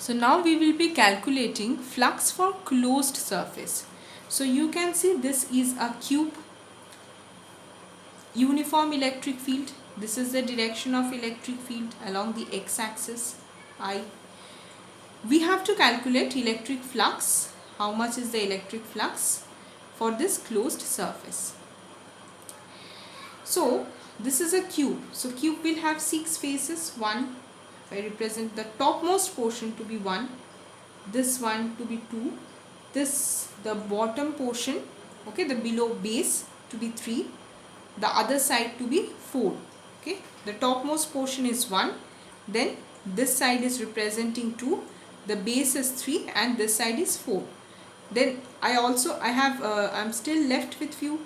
So now we will be calculating flux for closed surface. So you can see this is a cube, uniform electric field. This is the direction of electric field along the x-axis I. We have to calculate electric flux. How much is the electric flux for this closed surface? So this is a cube. So cube will have 6 faces. 1, if I represent the topmost portion to be 1, this one to be 2, this the bottom portion, okay, the below base to be 3, the other side to be 4. Okay, the topmost portion is 1, then this side is representing 2, the base is 3, and this side is 4. Then I'm still left with few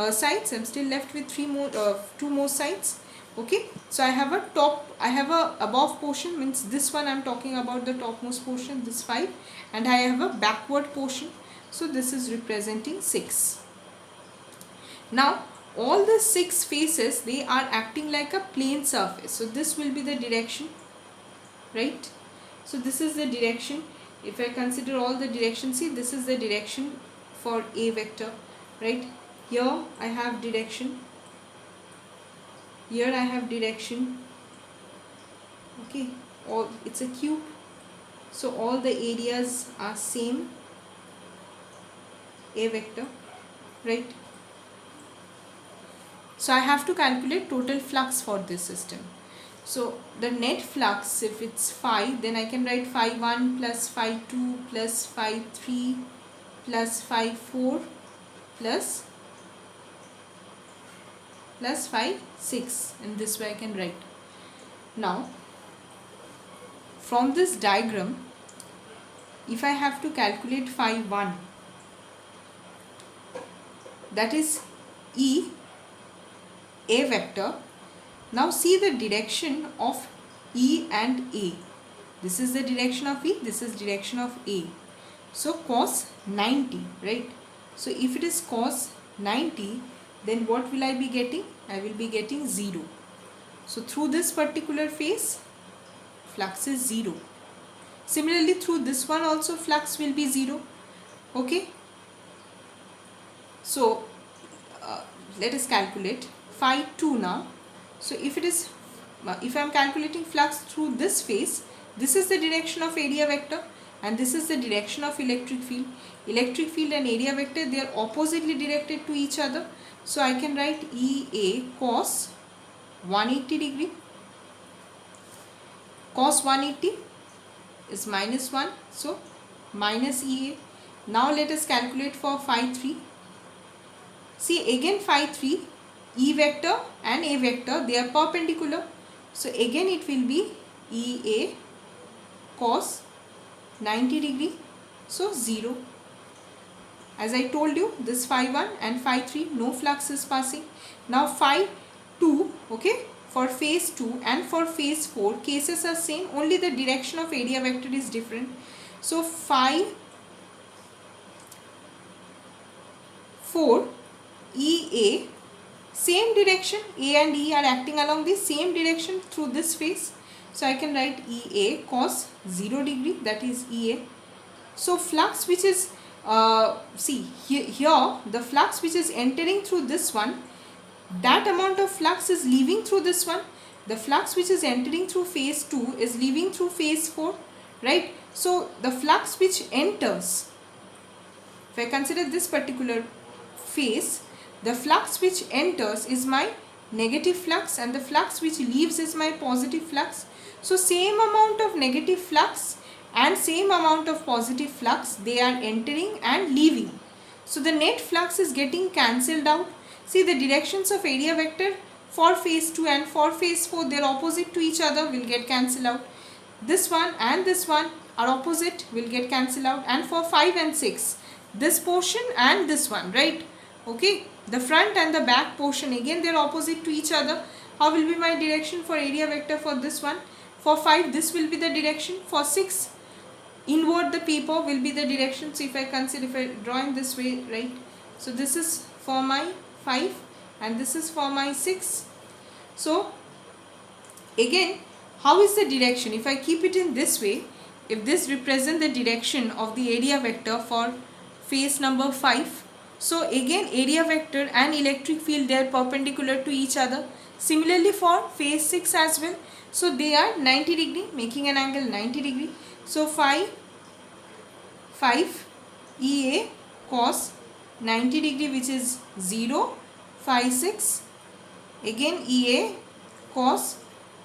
sides. I'm still left with 2 more sides. Okay, so I have a above portion, means this one I'm talking about, the topmost portion, this 5, and I have a backward portion, so this is representing 6. Now all the 6 faces, they are acting like a plane surface, so this will be the direction, right? So this is the direction. If I consider all the directions, see, this is the direction for A vector, right? Here I have direction, here I have direction, okay, all, it's a cube, so all the areas are same, A vector, right? So I have to calculate total flux for this system. So the net flux, if it's phi, then I can write phi 1 plus phi 2 plus phi 3 plus phi 4 plus phi 6, and this way I can write. Now from this diagram, if I have to calculate phi 1, that is E A vector. Now see the direction of E and A. This is the direction of E, this is direction of A. So cos 90, right? So if it is cos 90, then what will I be getting? I will be getting 0. So through this particular phase, flux is 0. Similarly, through this one also flux will be 0. Okay. So let us calculate phi 2 now. So if I am calculating flux through this phase, this is the direction of area vector and this is the direction of electric field. Electric field and area vector, they are oppositely directed to each other. So I can write EA cos 180 degree. Cos 180 is minus 1, so minus EA. Now let us calculate for phi 3. See, again phi 3, E vector and A vector, they are perpendicular. So again it will be EA cos 90 degree, so 0. As I told you, this phi 1 and phi 3, no flux is passing. Now phi 2, okay, for phase 2 and for phase 4, cases are same, only the direction of area vector is different. So phi 4 EA, same direction, A and E are acting along the same direction through this phase. So I can write EA cos 0 degree, that is EA. So flux which is, see here the flux which is entering through this one, that amount of flux is leaving through this one. The flux which is entering through phase 2 is leaving through phase 4, right? So the flux which enters, if I consider this particular phase, the flux which enters is my negative flux and the flux which leaves is my positive flux. So same amount of negative flux and same amount of positive flux, they are entering and leaving. So the net flux is getting cancelled out. See, the directions of area vector for phase 2 and for phase 4, they are opposite to each other, will get cancelled out. This one and this one are opposite, will get cancelled out. And for 5 and 6, this portion and this one, right? Okay, the front and the back portion, again they are opposite to each other. How will be my direction for area vector for this one? For 5, this will be the direction. For 6, invert the paper will be the direction. So if I consider, if I draw in this way, right? So this is for my 5 and this is for my 6. So again, how is the direction? If I keep it in this way, if this represent the direction of the area vector for phase number 5, so again area vector and electric field, they are perpendicular to each other. Similarly for phase 6 as well, so they are 90 degree, making an angle 90 degree. So 5 EA cos 90 degree, which is 0. 5 6 again EA cos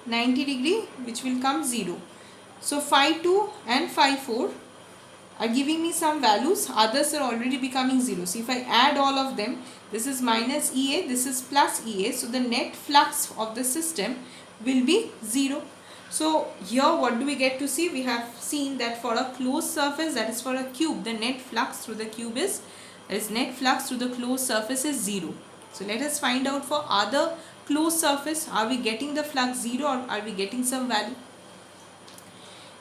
90 degree, which will come 0. So phi 2 and phi 4 are giving me some values, others are already becoming 0. So if I add all of them, this is minus EA, this is plus EA, so the net flux of the system will be 0. So here what do we get to see? We have seen that for a closed surface, that is for a cube, the net flux through the cube is, net flux through the closed surface is 0. So let us find out for other closed surface, are we getting the flux 0 or are we getting some value?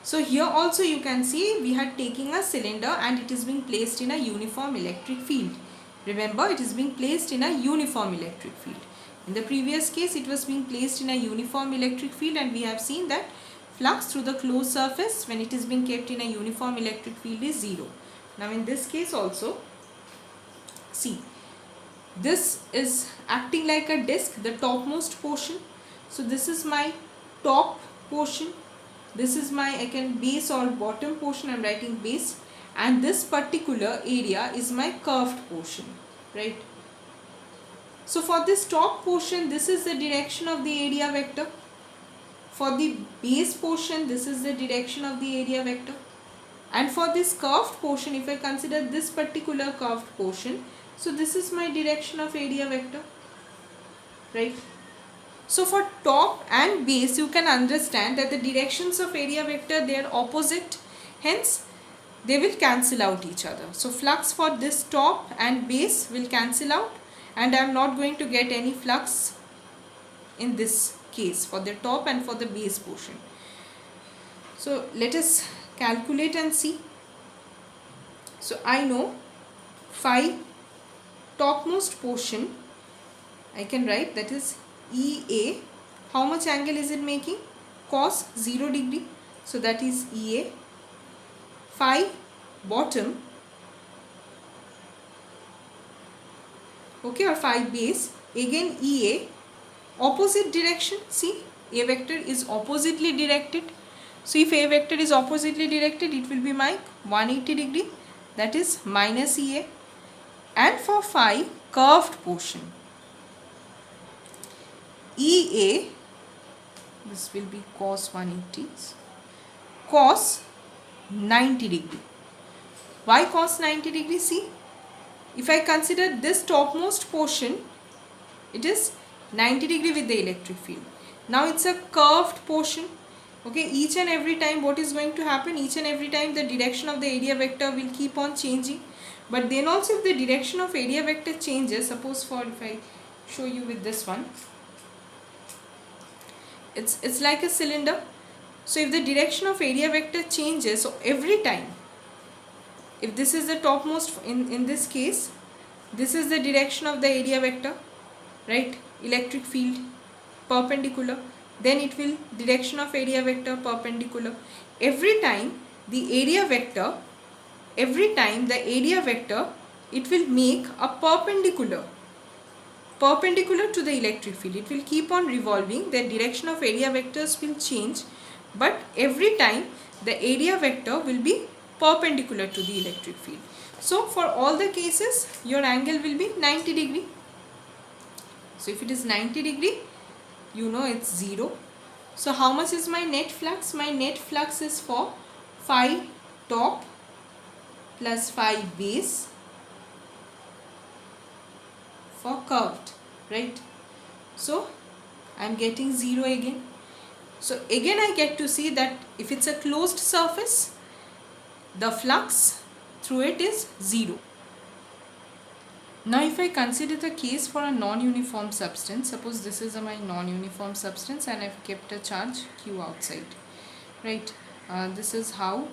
So here also you can see we are taking a cylinder and it is being placed in a uniform electric field. Remember, it is being placed in a uniform electric field. In the previous case, it was being placed in a uniform electric field, and we have seen that flux through the closed surface when it is being kept in a uniform electric field is 0. Now in this case also, see, this is acting like a disc, the topmost portion. So this is my top portion. This is my, base or bottom portion, I am writing base, and this particular area is my curved portion, right? So for this top portion, this is the direction of the area vector. For the base portion, this is the direction of the area vector. And for this curved portion, if I consider this particular curved portion, so this is my direction of area vector, right? So for top and base, you can understand that the directions of area vector, they are opposite, hence they will cancel out each other. So flux for this top and base will cancel out, and I am not going to get any flux in this case for the top and for the base portion. So let us calculate and see. So I know phi topmost portion, I can write that is EA. How much angle is it making? Cos 0 degree. So that is EA. Phi bottom, okay, or phi base, again EA, opposite direction. See, A vector is oppositely directed. So if A vector is oppositely directed, it will be my 180 degree, that is minus EA. And for phi curved portion, EA, this will be cos 180, cos 90 degree. Why cos 90 degree? See, if I consider this topmost portion, it is 90 degree with the electric field. Now it's a curved portion. Okay, each and every time what is going to happen? Each and every time the direction of the area vector will keep on changing. But then also if the direction of area vector changes, suppose for, if I show you with this one, it's like a cylinder. So if the direction of area vector changes, so every time, if this is the topmost, in this case, this is the direction of the area vector, right? Electric field perpendicular, then it will direction of area vector perpendicular. Every time the area vector, it will make a perpendicular to the electric field. It will keep on revolving, the direction of area vectors will change, but every time the area vector will be perpendicular to the electric field. So for all the cases, your angle will be 90 degree. So if it is 90 degree, you know it's 0. So how much is my net flux? My net flux is for phi top plus phi base for curved, right? So I am getting 0 again. So again I get to see that if it's a closed surface, the flux through it is 0. Now if I consider the case for a non-uniform substance, suppose this is my non-uniform substance and I've kept a charge Q outside, right? This is how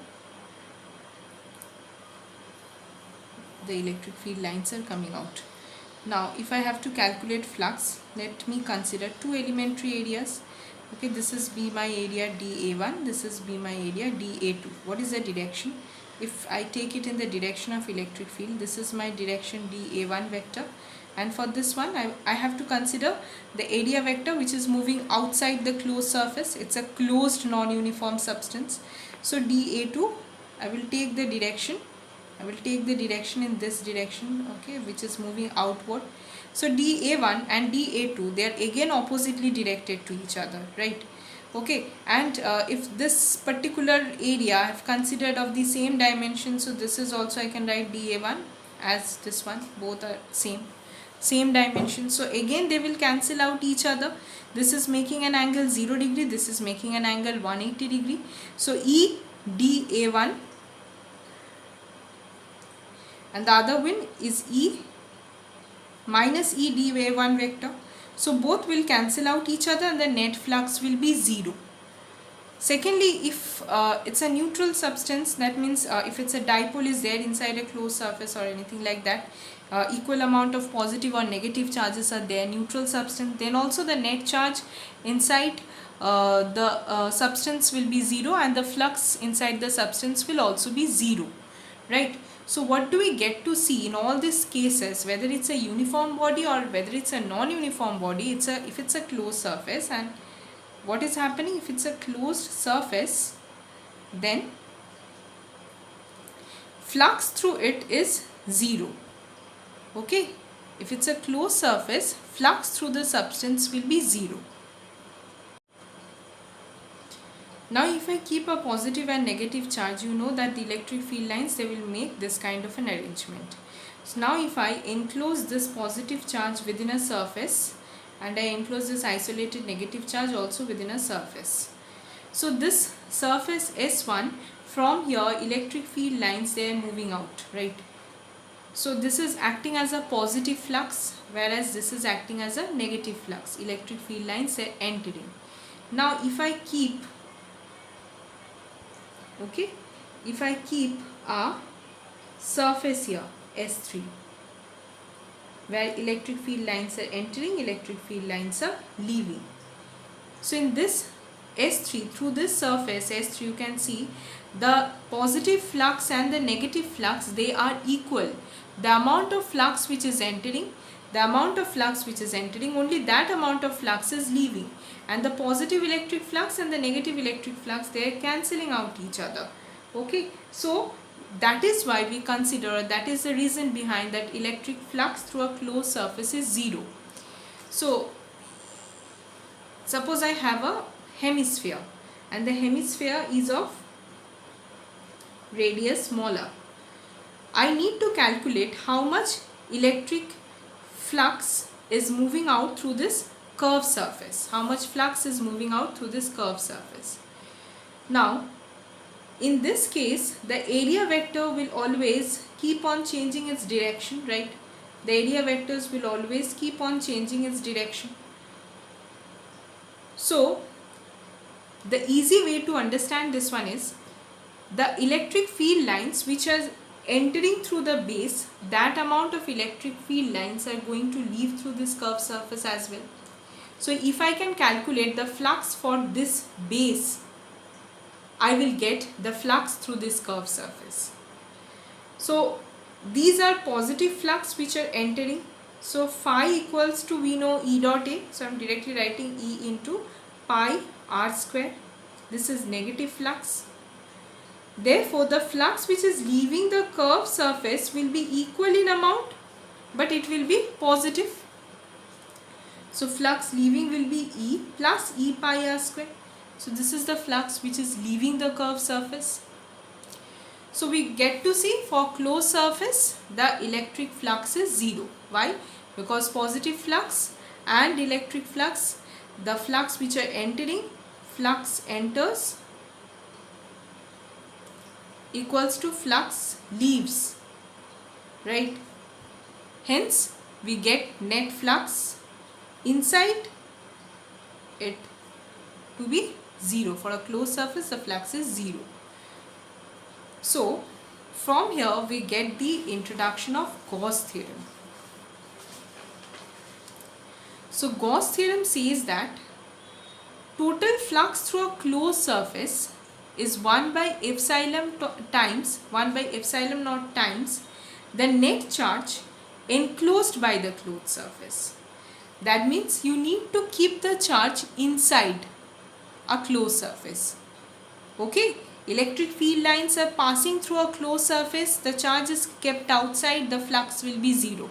the electric field lines are coming out. Now if I have to calculate flux, let me consider two elementary areas. Okay, this is be my area dA1, this is be my area dA2. What is the direction? If I take it in the direction of electric field, this is my direction dA1 vector, and for this one I have to consider the area vector which is moving outside the closed surface. It's a closed non-uniform substance. So dA2, I will take the direction in this direction, okay, which is moving outward. So dA1 and dA2, they are again oppositely directed to each other, right? Okay, and if this particular area I have considered of the same dimension, so this is also, I can write dA1 as this one, both are same dimension. So again they will cancel out each other. This is making an angle 0 degree, this is making an angle 180 degree. So E dA1 and the other one is E minus E dA1 vector. So both will cancel out each other and the net flux will be 0. Secondly, if it's a neutral substance, that means if it's a dipole is there inside a closed surface or anything like that, equal amount of positive or negative charges are there, neutral substance, then also the net charge inside the substance will be 0 and the flux inside the substance will also be 0, right? So what do we get to see in all these cases, whether it's a uniform body or whether it's a non-uniform body? If it's a closed surface, and what is happening if it's a closed surface, then flux through it is 0. Okay, if it's a closed surface, flux through the substance will be 0. Now if I keep a positive and negative charge, you know that the electric field lines, they will make this kind of an arrangement. So now if I enclose this positive charge within a surface and I enclose this isolated negative charge also within a surface. So this surface S1, from here electric field lines, they are moving out, right? So this is acting as a positive flux, whereas this is acting as a negative flux. Electric field lines are entering. Now if I keep a surface here S3 where electric field lines are entering, electric field lines are leaving. So in this S3, through this surface S3, you can see the positive flux and the negative flux, they are equal. The amount of flux which is entering, only that amount of flux is leaving, and the positive electric flux and the negative electric flux, they are cancelling out each other. Okay, so that is why we consider, that is the reason behind that electric flux through a closed surface is 0. So suppose I have a hemisphere and the hemisphere is of radius smaller. I need to calculate how much electric flux is moving out through this curved surface. How much flux is moving out through this curved surface. Now, in this case, the area vector will always keep on changing its direction, right? The area vectors will always keep on changing its direction. So, the easy way to understand this one is, the electric field lines which are entering through the base, that amount of electric field lines are going to leave through this curved surface as well. So if I can calculate the flux for this base, I will get the flux through this curved surface. So these are positive flux which are entering. So phi equals to, we know E dot A. So I am directly writing E into pi r square. This is negative flux. Therefore, the flux which is leaving the curved surface will be equal in amount, but it will be positive. So flux leaving will be E plus E pi r square. So this is the flux which is leaving the curved surface. So we get to see for closed surface, the electric flux is 0. Why? Because positive flux and electric flux, the flux which are entering, flux enters equals to flux leaves, right? Hence we get net flux inside it to be 0. For a closed surface, the flux is 0. So from here we get the introduction of Gauss theorem. So Gauss theorem says that total flux through a closed surface is 1 by epsilon times 1 by epsilon naught times the net charge enclosed by the closed surface. That means you need to keep the charge inside a closed surface. Okay, electric field lines are passing through a closed surface, the charge is kept outside, the flux will be 0.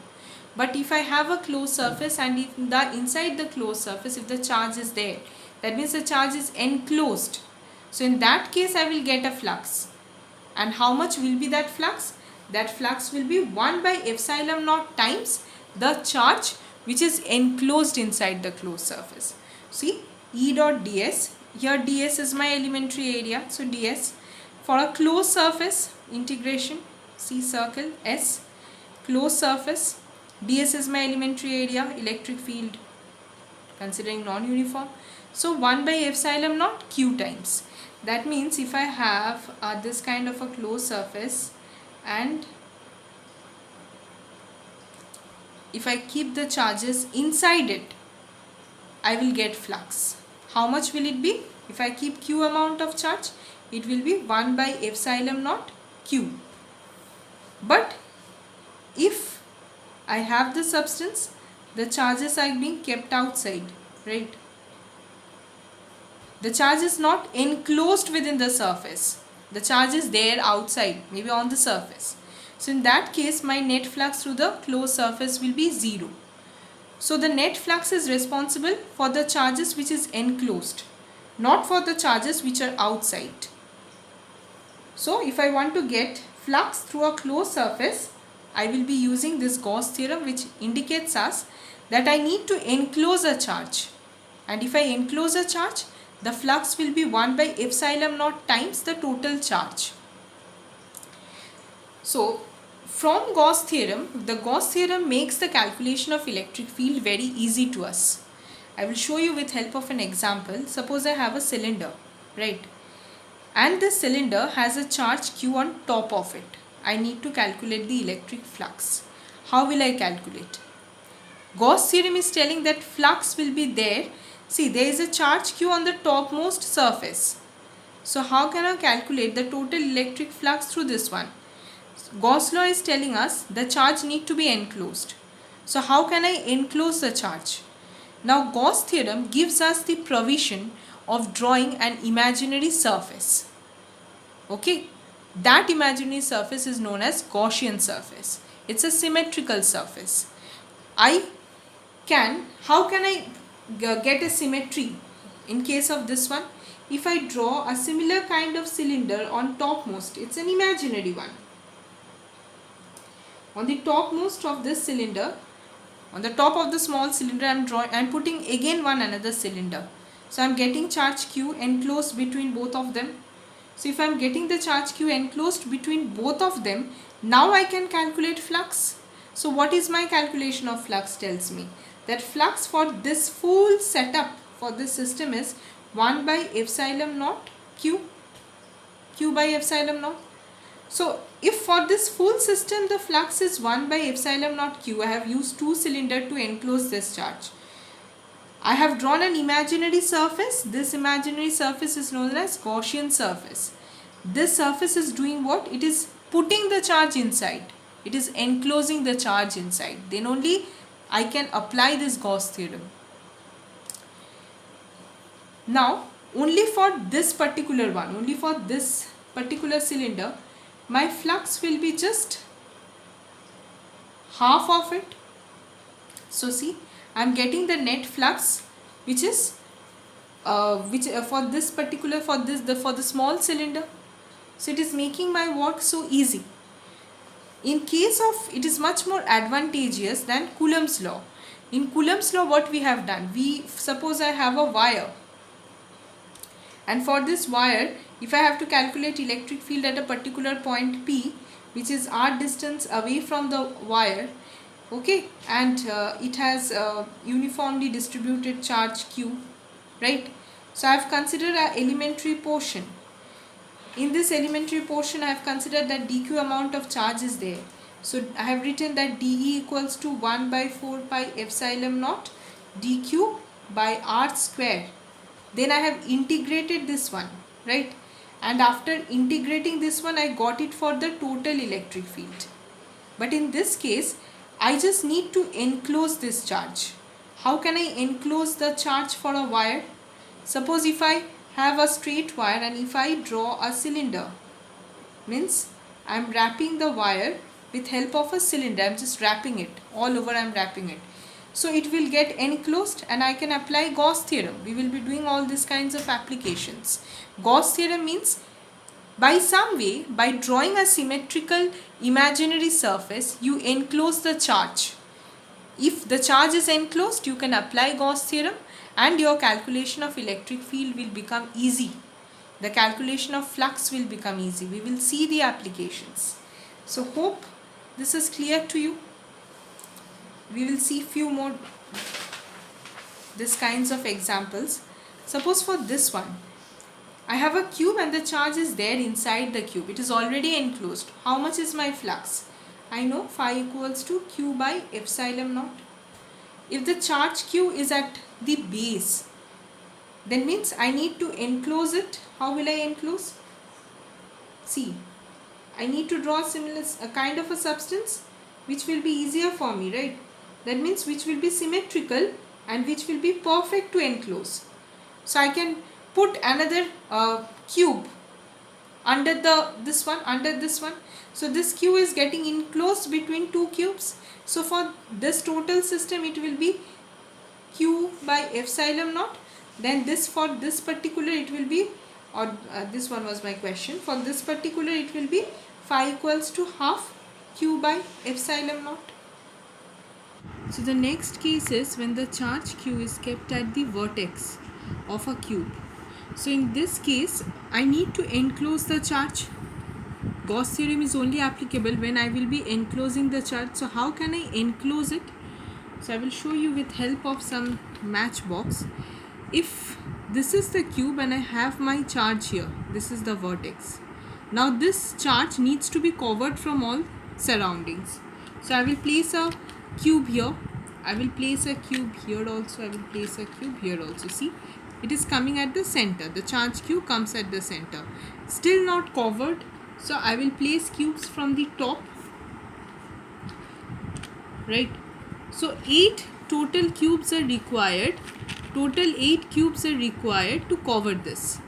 But if I have a closed surface and if the inside the closed surface, if the charge is there, that means the charge is enclosed. So in that case I will get a flux. And how much will be that flux? That flux will be 1 by epsilon naught times the charge which is enclosed inside the closed surface. See, E dot ds, here ds is my elementary area, so ds for a closed surface, integration, see circle S, closed surface, ds is my elementary area, electric field considering non-uniform, so 1 by epsilon naught q times. That means if I have this kind of a closed surface and if I keep the charges inside it, I will get flux. How much will it be? If I keep q amount of charge, it will be 1 by epsilon naught q. But if I have the substance, the charges are being kept outside, right? The charge is not enclosed within the surface. The charge is there outside, maybe on the surface. So in that case, my net flux through the closed surface will be 0. So the net flux is responsible for the charges which is enclosed, not for the charges which are outside. So if I want to get flux through a closed surface, I will be using this Gauss theorem, which indicates us that I need to enclose a charge. And if I enclose a charge, the flux will be 1 by epsilon naught times the total charge. So from Gauss theorem, the Gauss theorem makes the calculation of electric field very easy to us. I will show you with help of an example. Suppose I have a cylinder, right? And this cylinder has a charge q on top of it. I need to calculate the electric flux. How will I calculate? Gauss theorem is telling that flux will be there. See, there is a charge q on the topmost surface. So how can I calculate the total electric flux through this one? Gauss law is telling us the charge need to be enclosed. So how can I enclose the charge? Now Gauss theorem gives us the provision of drawing an imaginary surface. Okay, that imaginary surface is known as Gaussian surface. It's a symmetrical surface. How can I get a symmetry in case of this one? If I draw a similar kind of cylinder on topmost, it's an imaginary one. On the topmost of this cylinder, on the top of the small cylinder, I am putting again one another cylinder. So I am getting charge q enclosed between both of them. So if I am getting the charge q enclosed between both of them, now I can calculate flux. So what is my calculation of flux tells me? That flux for this full setup for this system is 1 by epsilon naught q by epsilon naught. So if for this full system the flux is 1 by epsilon naught q, I have used two cylinders to enclose this charge. I have drawn an imaginary surface. This imaginary surface is known as Gaussian surface. This surface is doing what? It is putting the charge inside. It is enclosing the charge inside. Then only I can apply this Gauss theorem. Now, only for this particular one, only for this particular cylinder, my flux will be just half of it. So see, I am getting the net flux which is for this particular for the small cylinder. So it is making my work so easy. In case of, it is much more advantageous than Coulomb's law. In Coulomb's law, what we have done, suppose I have a wire, and for this wire, if I have to calculate electric field at a particular point P, which is r distance away from the wire, okay, and it has uniformly distributed charge q, right? So I have considered an elementary portion. In this elementary portion, I have considered that dq amount of charge is there. So I have written that dE equals to 1 by 4 pi epsilon naught dq by r square. then I have integrated this one, right? And after integrating this one, I got it for the total electric field. But in this case, I just need to enclose this charge. How can I enclose the charge for a wire? Suppose if I have a straight wire and if I draw a cylinder, means I am wrapping the wire with help of a cylinder. I am just wrapping it all over, I am wrapping it. So it will get enclosed and I can apply Gauss theorem. We will be doing all these kinds of applications. Gauss theorem means by some way, by drawing a symmetrical imaginary surface, you enclose the charge. If the charge is enclosed, you can apply Gauss theorem and your calculation of electric field will become easy. The calculation of flux will become easy. We will see the applications. So hope this is clear to you. We will see few more this kinds of examples. Suppose for this one, I have a cube and the charge is there inside the cube. It is already enclosed. How much is my flux? I know phi equals to q by epsilon naught. If the charge q is at the base, then means I need to enclose it. How will I enclose? See, I need to draw a kind of a substance which will be easier for me, right? That means which will be symmetrical and which will be perfect to enclose. So I can put another cube under this one. So this cube is getting enclosed between two cubes. So for this total system, it will be q by epsilon naught. Then this, for this particular, it will be, or this one was my question. For this particular, it will be phi equals to half q by epsilon naught. So the next case is when the charge q is kept at the vertex of a cube. So in this case, I need to enclose the charge. Gauss theorem is only applicable when I will be enclosing the charge. So how can I enclose it? So I will show you with help of some matchbox. If this is the cube and I have my charge here, this is the vertex. Now this charge needs to be covered from all surroundings. So I will place a cube here. I will place a cube here also. I will place a cube here also. See, it is coming at the center. The charge cube comes at the center. Still not covered. So I will place cubes from the top. Right. So 8 total cubes are required. Total 8 cubes are required to cover this.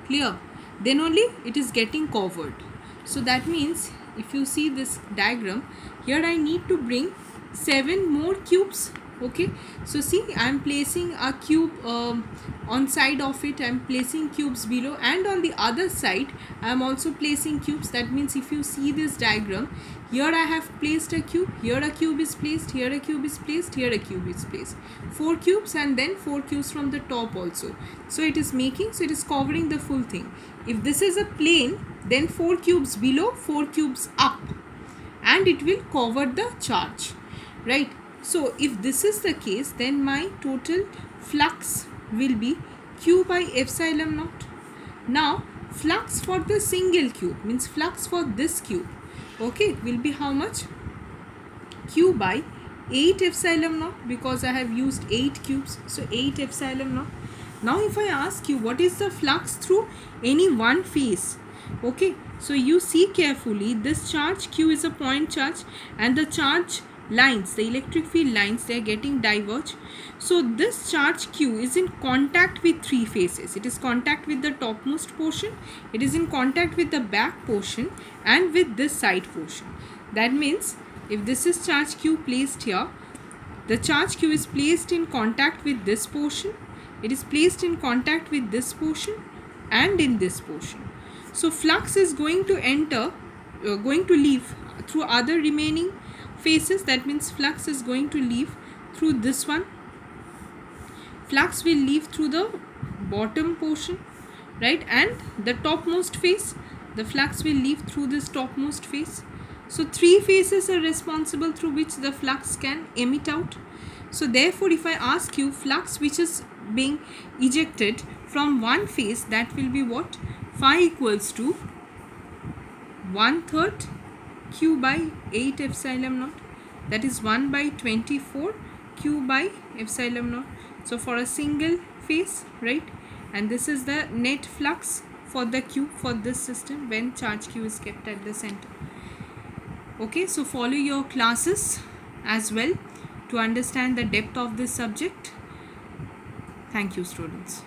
Clear? Then only it is getting covered. So that means if you see this diagram, here I need to bring 7 more cubes. Okay, so see, I am placing a cube on side of it. I am placing cubes below, and on the other side I am also placing cubes. That means if you see this diagram, here I have placed a cube, here a cube is placed, here a cube is placed, here a cube is placed. 4 cubes and then 4 cubes from the top also. So it is making, so it is covering the full thing. If this is a plane, then 4 cubes below, 4 cubes up, and it will cover the charge, right? So if this is the case, then my total flux will be q by epsilon naught. Now flux for the single cube, means flux for this cube, okay, will be how much? Q by 8 epsilon naught, because I have used 8 cubes. So 8 epsilon naught. Now if I ask you what is the flux through any one phase, okay, so you see carefully, this charge q is a point charge and the charge lines, the electric field lines, they are getting diverged. So this charge q is in contact with 3 faces. It is contact with the topmost portion, it is in contact with the back portion, and with this side portion. That means if this is charge q placed here, the charge q is placed in contact with this portion, it is placed in contact with this portion and in this portion. So flux is going to enter, going to leave through other remaining faces. That means flux is going to leave through this one. Flux will leave through the bottom portion, right? And the topmost face, the flux will leave through this topmost face. So 3 faces are responsible through which the flux can emit out. So therefore, if I ask you flux which is being ejected from one face, that will be what? Phi equals to 1/3 q by 8 epsilon naught, that is 1 by 24 q by epsilon naught. So for a single phase, right, and this is the net flux for the Q for this system when charge Q is kept at the center. Okay, so follow your classes as well to understand the depth of this subject. Thank you, students.